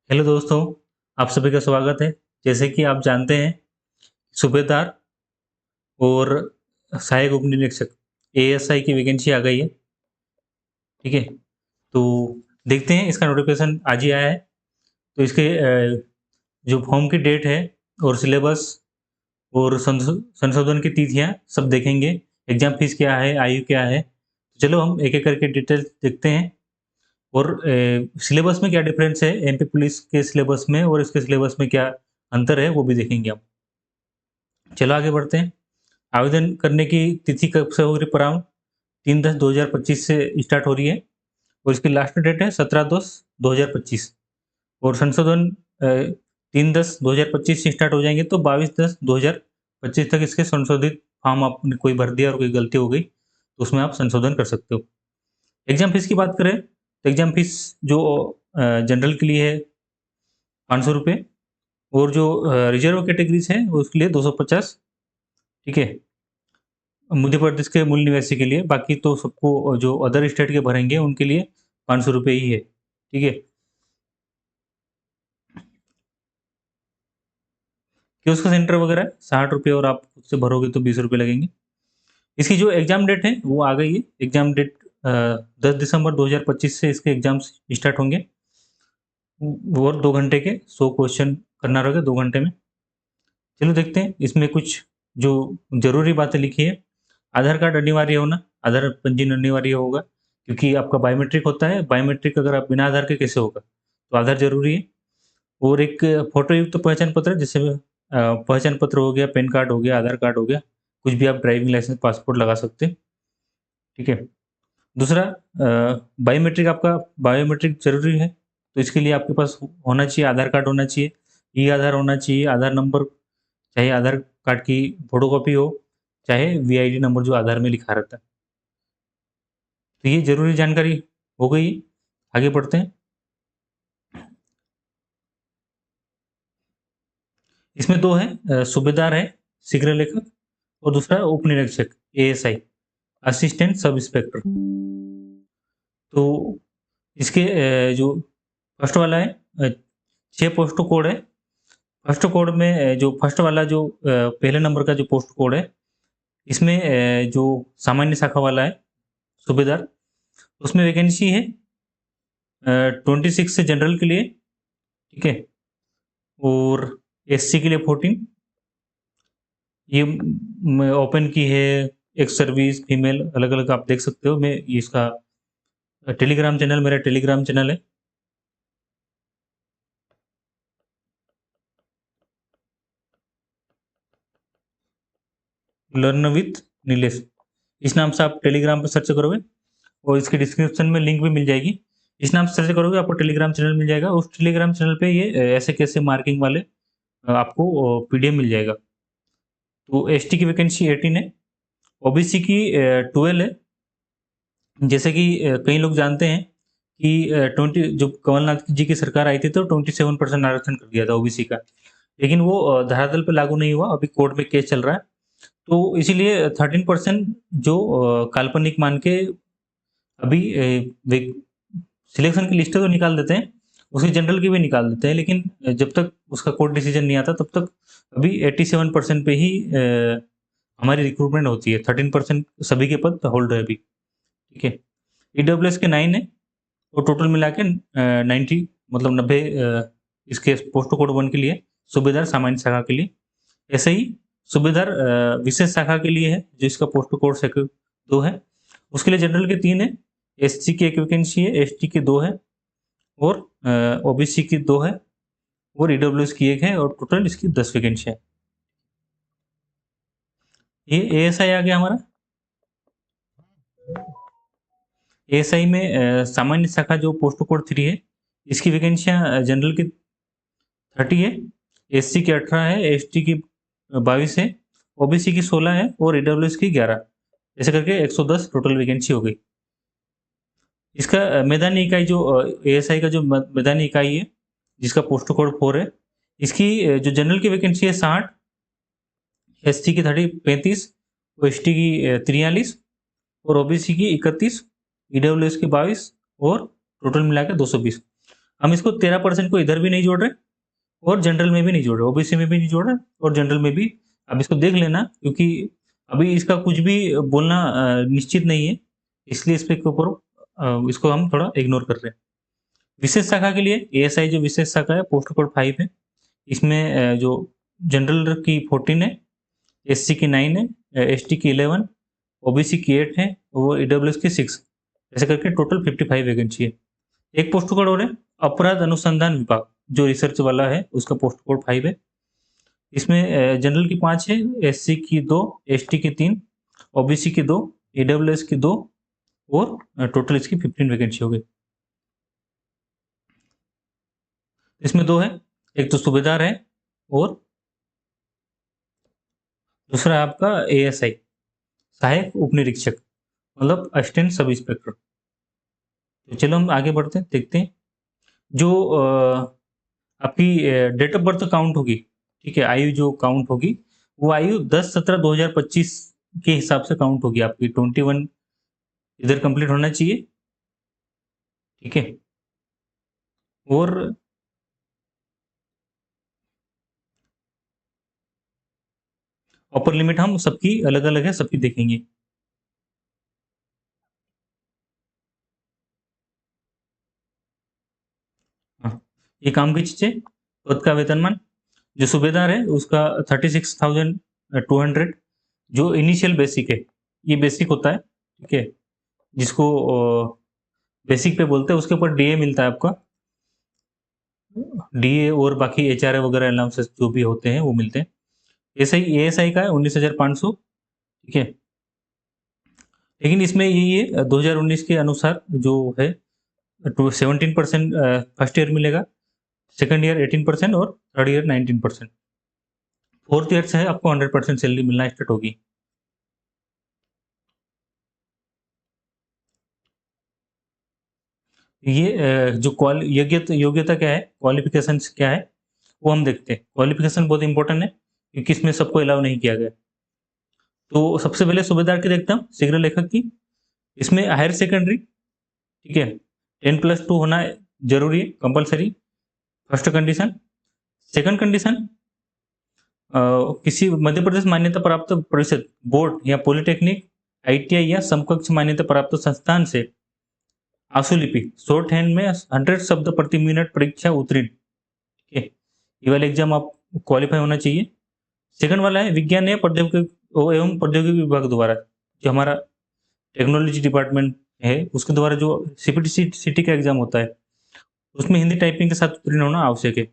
Hello दोस्तों, आप सभी का स्वागत है। जैसे कि आप जानते हैं, सूबेदार और सहायक उप निरीक्षक एएसआई की वैकेंसी आ गई है, ठीक है? तो देखते हैं, इसका नोटिफ़िकेशन आज ही आया है। तो इसके जो फॉर्म की डेट है और सिलेबस और संशोधन की तिथियाँ सब देखेंगे। एग्ज़ाम फीस क्या है, आयु क्या है? चलो हम एक-एक करके डिटेल्स देखते हैं और सिलेबस में क्या डिफरेंस है एमपी पुलिस के सिलेबस में और इसके सिलेबस में क्या अंतर है, वो भी देखेंगे हम। चलो आगे बढ़ते हैं। आवेदन करने की तिथि कब से हो रही प्रारंभ? 3/10/2025 से स्टार्ट हो रही है और इसकी लास्ट डेट है 17/10/2025 और संशोधन 3/10/2025 से स्टार्ट हो जाएँगे तो 22/10/2025 तक इसके संशोधित फॉर्म आपने कोई भर दिया और कोई गलती हो गई, तो उसमें आप संशोधन कर सकते हो। एग्ज़ाम फीस की बात करें, तो एग्ज़ाम फीस जो जनरल के लिए है ₹500 और जो रिज़र्व कैटेगरीज़ है, उसके लिए 250, ठीक है? मध्य प्रदेश के मूल निवासी के लिए, बाकी तो सबको जो अदर स्टेट के भरेंगे उनके लिए ₹500 ही है, ठीक है? कियोस्क सेंटर वगैरह ₹60 और आप खुद से भरोगे तो ₹20 लगेंगे। इसकी जो एग्ज़ाम डेट है वो आ गई है, एग्ज़ाम डेट 10 दिसंबर 2025 से इसके एग्ज़ाम्स स्टार्ट होंगे। और 2 घंटे के 100 क्वेश्चन करना रहेगा 2 घंटे में। चलो देखते हैं, इसमें कुछ जो ज़रूरी बातें लिखी है, आधार कार्ड अनिवार्य होना, आधार पंजीयन अनिवार्य होगा क्योंकि आपका बायोमेट्रिक होता है, बायोमेट्रिक अगर आप बिना आधार के कैसे होगा? तो आधार ज़रूरी है और एक फ़ोटोयुक्त पहचान पत्र जैसे पहचान पत्र हो गया, पैन कार्ड हो गया, आधार कार्ड हो गया, कुछ भी आप ड्राइविंग लाइसेंस, पासपोर्ट लगा सकते हैं, ठीक है? दूसरा बायोमेट्रिक आपका बायोमेट्रिक ज़रूरी है, तो इसके लिए आपके पास होना चाहिए, आधार कार्ड होना चाहिए, ई-आधार होना चाहिए, आधार नंबर, चाहे आधार कार्ड की फ़ोटोकॉपी हो, चाहे वीआईडी नंबर जो आधार में लिखा रहता है। तो ये ज़रूरी जानकारी हो गई, आगे बढ़ते हैं। इसमें 2 हैं, सूबेदार है, शीघ्र लेखक और दूसरा उप निरीक्षक एएसआई, असिस्टेंट सब इंस्पेक्टर। तो इसके जो फर्स्ट वाला है, 6 पोस्टल कोड है। फर्स्ट कोड में जो फर्स्ट वाला जो पहले नंबर का जो पोस्ट कोड है, इसमें जो सामान्य शाखा वाला है, सूबेदार, उसमें वैकेंसी है 26 जनरल के लिए, ठीक है? और एससी के लिए 14, ये ओपन की है, एक्स सर्विस, फीमेल, अलग-अलग आप देख सकते हो। मैं ये इसका टेलीग्राम चैनल, मेरा टेलीग्राम चैनल है। लर्न विथ नीलेश, इस नाम से आप टेलीग्राम पे सर्च करोगे और इसके डिस्क्रिप्शन में लिंक भी मिल जाएगी। इस नाम से सर्च करोगे आपको टेलीग्राम चैनल मिल जाएगा। उस टेलीग्राम चैनल पे ये ऐसे कैसे मार्किंग वाले आपको पीडीएफ मिल जाएगा। तो एसटी की वैकेंसी 18 है, ओबीसी की 12 है। जैसे कि कई लोग जानते हैं कि 20 जो कमलनाथ जी की सरकार आई थी तो 27% आरक्षण कर दिया था ओबीसी का। लेकिन वो धरातल पे लागू नहीं हुआ, अभी कोर्ट में केस चल रहा है। तो इसीलिए 13% जो काल्पनिक मान के अभी सिलेक्शन की लिस्ट तो निकाल देते हैं, उसकी जनरल की भी निकाल देते हैं, लेकिन जब तक उसका कोर्ट डिसीजन नहीं आता तब तक अभी 87% पे ही हमारी रिक्रूटमेंट होती है। 13% सभी के पद होल्ड है अभी, ठीक है? ईडब्ल्यूएस के 9 है और टोटल मिला के 90, मतलब 90 इसके पोस्ट कोड 1 के लिए, सूबेदार सामान्य शाखा के लिए। ऐसे ही सूबेदार विशेष शाखा के लिए है, जो इसका पोस्ट कोड 2 है। उसके लिए जनरल के 3 है, एससी की 1 वैकेंसी है, एसटी की 2 है और ओबीसी की 2 है और ईडब्ल्यूएस की 1 है और टोटल इसकी 10 वैकेंसी है। ये एएसआई आ गया हमारा। एएसआई में सामान्य शाखा जो पोस्ट कोड 3 है, इसकी वैकेंसियाँ जनरल की 30 है, एससी की 18 है, एसटी की 22 है, ओबीसी की 16 है और ईडब्ल्यूएस की 11। ऐसे करके 110 टोटल वैकेंसी हो गई। इसका मैदानी इकाई जो एएसआई का जो मैदानी इकाई है, जिसका पोस्ट कोड 4 है, इसकी जो जनरल की वैकेंसी है 60, एससी की 35, एसटी की 43 और ओबीसी की 31, ईडब्ल्यूएस की 22 और टोटल मिला के 220। हम इसको 13% को इधर भी नहीं जोड़ रहे और जनरल में भी नहीं जोड़ रहे, ओबीसी में भी नहीं जोड़ रहे और जनरल में भी। अब इसको देख लेना, क्योंकि अभी इसका कुछ भी बोलना निश्चित नहीं है, इसलिए इस पे के ऊपर इसको हम थोड़ा इग्नोर कर रहे हैं। विशेष शाखा के लिए एएसआई जो विशेष शाखा है पोस्टल कोड 5 है। इसमें जो जनरल की 14 है, एससी की 9 है, एसटी की 11, ओबीसी की 8 है और ईडब्ल्यूएस की 6, ऐसे करके टोटल 55 वैकेंसी है। एक पोस्ट कोड और है अपराध अनुसंधान विभाग, जो रिसर्च वाला है, उसका पोस्ट कोड 5 है। इसमें जनरल की 5 है, एससी की 2, एसटी की 3, ओबीसी की 2, ईडब्ल्यूएस की 2 और टोटल इसकी 15 वैकेंसी हो गई। इसमें 2 है, एक तो सूबेदार है और दूसरा है आपका एएसआई, सहायक उप निरीक्षक, मतलब असिस्टेंट सब इंस्पेक्टर। तो चलो हम आगे बढ़ते हैं, देखते हैं जो आपकी डेट ऑफ बर्थ काउंट होगी, ठीक है, आयु जो काउंट होगी वो आयु 10/17/2025 के हिसाब से काउंट होगी। आपकी 21 इधर कंप्लीट होना चाहिए, ठीक है। और अपर लिमिट हम सबकी अलग अलग है, सबकी देखेंगे। हाँ, ये काम की चीजें। पद का वेतनमान, जो सूबेदार है उसका 36,200, जो इनिशियल बेसिक है, ये बेसिक होता है, ठीक है, जिसको बेसिक पे बोलते हैं। उसके ऊपर डीए मिलता है आपका, डीए और बाकी एचआरए वगैरह अलाउंसेस जो भी होते हैं वो मिलते हैं। एएसआई का है 19,500, ठीक है। लेकिन इसमें ये 2019 के अनुसार जो है 17% फर्स्ट ईयर मिलेगा, सेकंड ईयर 18% और थर्ड ईयर 19%। फोर्थ ईयर से है आपको 100% सैलरी मिलना स्टार्ट होगी। ये जो योग्यता क्या है, क्वालिफिकेशन क्या है, वो हम देखते हैं। क्वालिफिकेशन बहुत इंपॉर्टेंट है, क्योंकि इसमें सबको अलाउ नहीं किया गया। तो सबसे पहले सूबेदार की देखता हूँ, शीघ्र लेखक की। इसमें हायर सेकेंडरी, ठीक है, 10+2 होना जरूरी है, compulsory, first condition. Second condition, किसी मध्य प्रदेश मान्यता प्राप्त परिषद, बोर्ड या पॉलिटेक्निक, आईटीआई या समकक्ष मान्यता प्राप्त संस्थान से आशुलिपि शॉर्ट हैंड में 100 शब्द प्रति मिनट परीक्षा उत्तीर्ण, ठीक है। ये वाला एग्जाम आप क्वालिफाई होना चाहिए। सेकंड वाला है विज्ञान या प्रौद्योगिकी एवं प्रौद्योगिकी विभाग द्वारा, जो हमारा टेक्नोलॉजी डिपार्टमेंट है, उसके द्वारा जो सीपीटी सिटी का एग्जाम होता है, उसमें हिंदी टाइपिंग के साथ उत्तीर्ण होना आवश्यक है।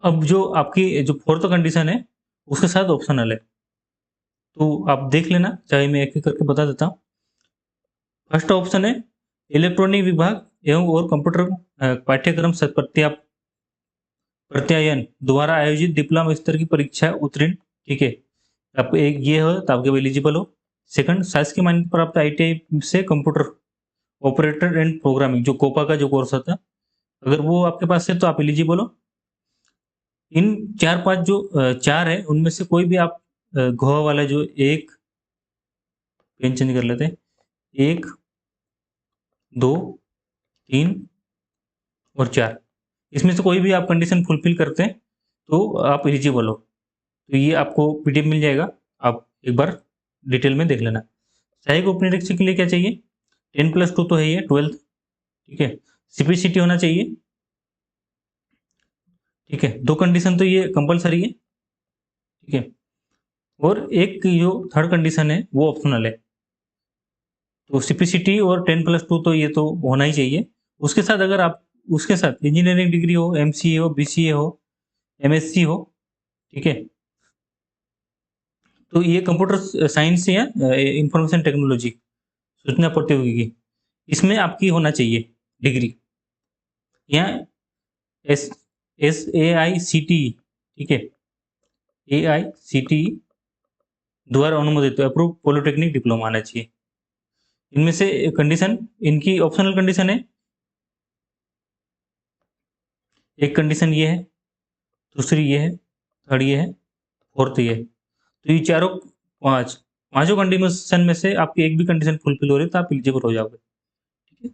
अब जो आपकी जो फोर्थ कंडीशन है, उसके साथ ऑप्शनल है, तो आप देख लेना, चाहे मैं एक एक करके बता देता हूँ। फर्स्ट ऑप्शन है इलेक्ट्रॉनिक विभाग एवं और कंप्यूटर पाठ्यक्रम प्रत्यायन द्वारा आयोजित डिप्लोमा स्तर की परीक्षा उत्तीर्ण, ठीक है। आपको एक ये हो तो आपके एलिजिबल हो। सेकंड, शासकीय मान्यता प्राप्त आईटीआई से कंप्यूटर ऑपरेटर एंड प्रोग्रामिंग, जो कोपा का जो कोर्स होता है, अगर वो आपके पास है तो आप एलिजिबल हो। इन 4-5 जो 4 है, उनमें से कोई भी आप गोवा वाला जो एक, पेन चेंज कर लेते हैं, 1, 2, 3 और 4, इसमें से कोई भी आप कंडीशन फुलफिल करते हैं तो आप एलिजिबल हो। तो ये आपको पीडीएफ मिल जाएगा, आप एक बार डिटेल में देख लेना। सहायक उप निरीक्षक के लिए क्या चाहिए, 10+2 तो है ही है, 12th, ठीक है। सीपीसीटी होना चाहिए, ठीक है। 2 कंडीशन तो ये कंपलसरी है, ठीक है। और एक जो थर्ड कंडीशन है वो ऑप्शनल है। तो सीपीसीटी और 10+2 तो ये तो होना ही चाहिए। उसके साथ अगर आप उसके साथ इंजीनियरिंग डिग्री हो, एमसीए हो, बीसीए हो, एमएससी हो, ठीक है, तो ये कंप्यूटर साइंस या इंफॉर्मेशन टेक्नोलॉजी, सूचना प्रौद्योगिकी, इसमें आपकी होना चाहिए डिग्री, या S S A I C T, ठीक है, ए आई सी टी द्वारा अनुमोदित अप्रूव पॉलिटेक्निक डिप्लोमा आना चाहिए। इनमें से कंडीशन इनकी ऑप्शनल कंडीशन है, एक कंडीशन ये है, दूसरी ये है, थर्ड ये है, फोर्थ ये है। तो ये चारों पांचों कंडीशन में से आपकी एक भी कंडीशन फुलफिल हो रही है तो आप एलिजिबल हो जाओगे, ठीक है।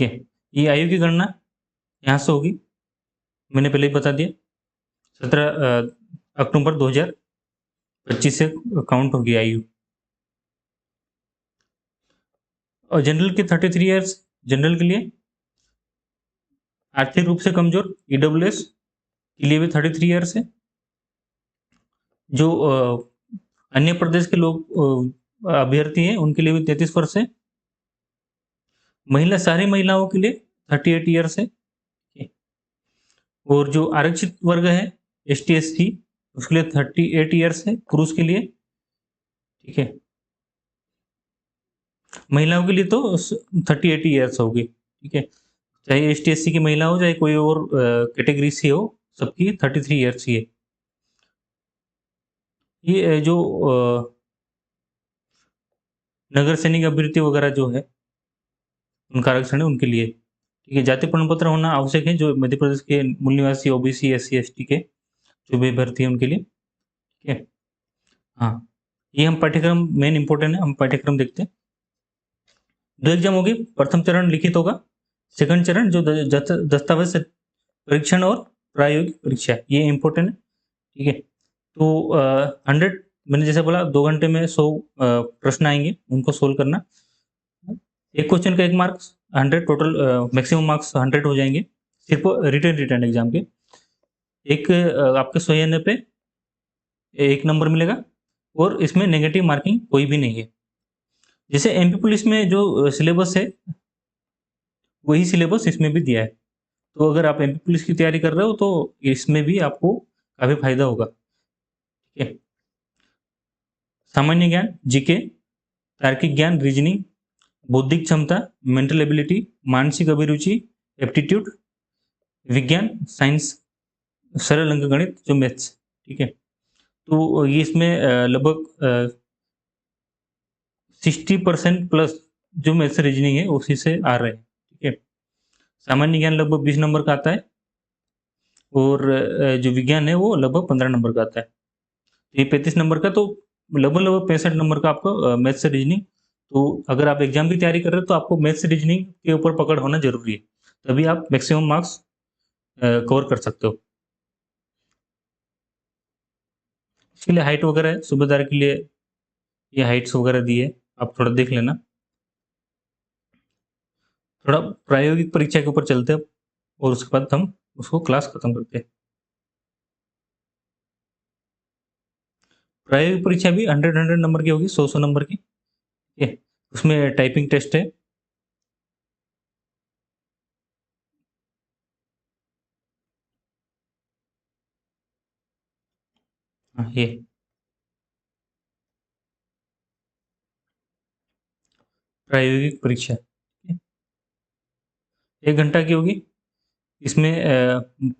ठीक है। ये आयु की गणना यहाँ से होगी, मैंने पहले ही बता दिया। 17 अक्टूबर 2025 से काउंट होगी आयु। और जनरल के 33 ईयर्स, जनरल के लिए। आर्थिक रूप से कमजोर ईडब्ल्यूएस के लिए भी 33 ईयर्स है। जो अन्य प्रदेश के लोग अभ्यर्थी हैं उनके लिए भी 33 वर्ष है। सारी महिलाओं के लिए 38 ईयर्स है। और जो आरक्षित वर्ग है एसटी एससी, उसके लिए 38 ईयर्स है पुरुष के लिए। ठीक है, महिलाओं के लिए तो 38 ईयर्स होगी। ठीक है, चाहे एसटी एससी की महिला हो चाहे कोई और कैटेगरी से हो, सबकी 33 ईयर्स ही है। ये जो नगर सैनिक अभ्यर्थी वगैरह जो है उनका आरक्षण है उनके लिए। ठीक है, जाति प्रमाण पत्र होना आवश्यक है जो मध्य प्रदेश के मूल निवासी ओबीसी एससी एसटी के जो भी अभ्यर्थी है उनके लिए। ठीक है, हाँ, ये हम पाठ्यक्रम मेन इंपॉर्टेंट है, हम पाठ्यक्रम देखते हैं। 2 एग्जाम होगी, प्रथम चरण लिखित होगा, सेकंड चरण जो दस्तावेज परीक्षण और प्रायोगिक परीक्षा, ये इंपॉर्टेंट है। ठीक है, तो 100 मैंने जैसे बोला 2 घंटे में 100 प्रश्न आएंगे, उनको सोल्व करना। एक क्वेश्चन का 1 मार्क्स, 100 टोटल, मैक्सिमम मार्क्स 100 हो जाएंगे सिर्फ रिटर्न एग्जाम के। एक आपके 100 आने पे 1 नंबर मिलेगा और इसमें नेगेटिव मार्किंग कोई भी नहीं है। जैसे एमपी पुलिस में जो सिलेबस है वही सिलेबस इसमें भी दिया है। तो अगर आप एमपी पुलिस की तैयारी कर रहे हो तो इसमें भी आपको काफी फायदा होगा। ठीक है, सामान्य ज्ञान, जीके, तार्किक ज्ञान, रीजनिंग, बौद्धिक क्षमता, मेंटल एबिलिटी, मानसिक अभिरुचि, एप्टीट्यूड, विज्ञान, साइंस, सरल अंकगणित जो मैथ्स। ठीक है, तो ये इसमें लगभग 60% प्लस जो मैथ्स रीजनिंग है उसी से आ रहे हैं। ठीक है, सामान्य ज्ञान लगभग 20 नंबर का आता है और जो विज्ञान है वो लगभग 15 नंबर का आता है। ये 35 नंबर का, तो लगभग 65 नंबर का आपको मैथ्स रीजनिंग। तो अगर आप एग्जाम की तैयारी कर रहे हो तो आपको मैथ्स रीजनिंग के ऊपर पकड़ होना जरूरी है, तभी आप मैक्सिमम मार्क्स कवर कर सकते हो। इसके लिए हाइट वगैरह है, सूबेदार के लिए ये हाइट्स वगैरह दी है, आप थोड़ा देख लेना। थोड़ा प्रायोगिक परीक्षा के ऊपर चलते हैं और उसके बाद हम उसको क्लास खत्म करते हैं। प्रायोगिक परीक्षा भी 100 नंबर की होगी, 100 नंबर की। ठीक है, उसमें टाइपिंग टेस्ट है। ये प्रायोगिक परीक्षा 1 घंटा की होगी। इसमें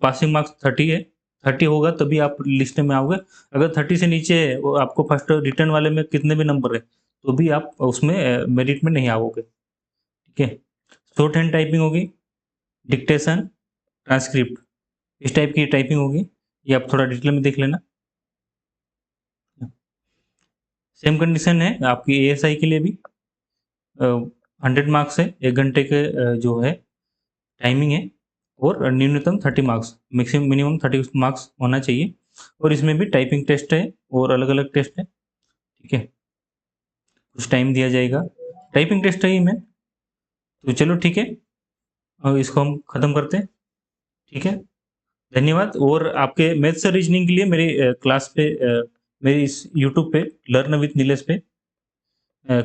पासिंग मार्क्स 30 है, 30 होगा तभी आप लिस्ट में आओगे। अगर 30 से नीचे है, वो आपको फर्स्ट रिटर्न वाले में कितने भी नंबर है तो भी आप उसमें मेरिट में नहीं आओगे। ठीक है, शॉर्ट हैंड टाइपिंग होगी, डिक्टेशन, ट्रांसक्रिप्ट, इस टाइप की टाइपिंग होगी। ये आप थोड़ा डिटेल में देख लेना। सेम कंडीशन है आपकी एएसआई के लिए भी। 100 मार्क्स है, 1 घंटे के जो है टाइमिंग है और न्यूनतम 30 मार्क्स, मैक्सिमम मिनिमम 30 मार्क्स होना चाहिए। और इसमें भी टाइपिंग टेस्ट है और अलग अलग टेस्ट है। ठीक है, कुछ टाइम दिया जाएगा, टाइपिंग टेस्ट है ही में। तो चलो ठीक है, अब इसको हम ख़त्म करते हैं। ठीक है, धन्यवाद। और आपके मैथ्स और रीजनिंग के लिए मेरी क्लास पे मेरी इस यूट्यूब पे लर्न विथ नीलेश पे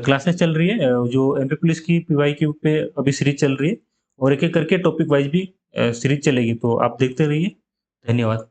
क्लासेस चल रही है, जो एमपी पुलिस की पीवाईक्यू पे अभी सीरीज चल रही है और एक एक करके टॉपिक वाइज भी सीरीज चलेगी, तो आप देखते रहिए। धन्यवाद।